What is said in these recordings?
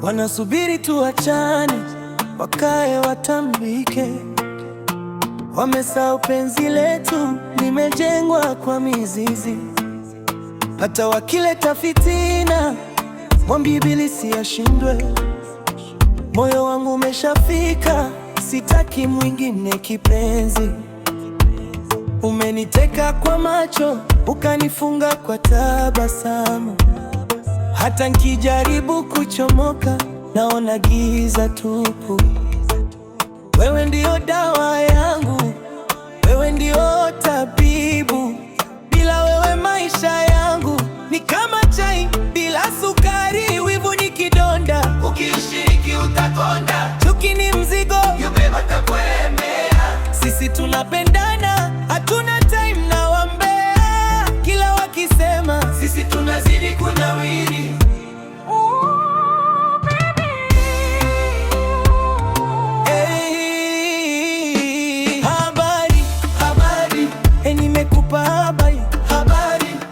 Wanasubiri tuachane, wakae watambike. Wamesahau penzi letu limejengwa kwa mizizi. Hata wakileta fitina, mwambie ibilisi ashindwe. Moyo wangu umeshafika, sitaki mwingine kipenzi. Umeniteka kwa macho, ukanifunga kwa tabasamu. Hata nikijaribu kuchomoka, naona giza tupu. Wewe ndio dawa yangu, wewe ndio tabibu. Bila wewe maisha yangu ni kama chai bila sukari. Wivu ni kidonda, ukiushiriki utakonda. Chuki ni mzigo, yubeba takulemea. Sisi tunapendana, hatuna time na wambea. Kila wakisema, sisi tunazidi kunawiri.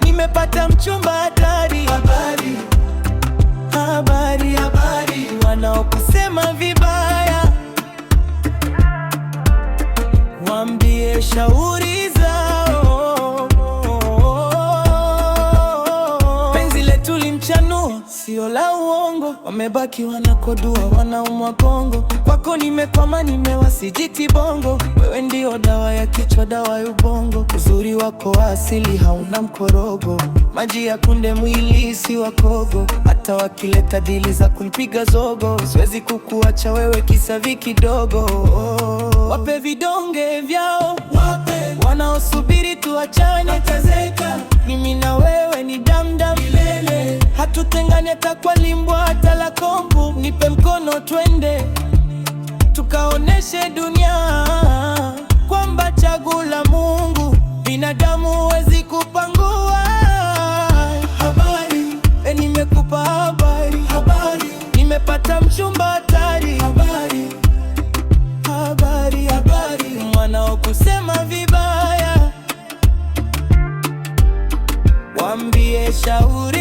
Nimepata mchumba hatari. Habari, habari, habari. Wanaokusema vibaya, waambie shauri zao. Penzi letu limchanua, sio la uongo. Wamebaki wanakodua, wanaumwa gongo. Kwako nimekwama, nimewasijiti bongo. Wewe ndio dawa ya kichwa, dawa ya ubongo. Uzuri wako wa asili hauna mkorogo. Maji ya kunde, mwili si wa kogo. Hata wakileta dili za kunipiga zogo, siwezi kukuacha wewe kisa vikidogo. Wape vidonge vyao, wape wanaosubiri tuachane. Natezeka, mimi na wewe ni damdam milele. Hatutengani hata kwa limbwa, hata la kombu. Nipe mkono twende, tukaoneshe dunia kwamba chaguo la Mungu binadamu huwezi kupangua. Habari, nimekupa habari. Habari, nimepata mchumba hatari. Habari, habari, habari. Wanaokusema vibaya, waambie shauri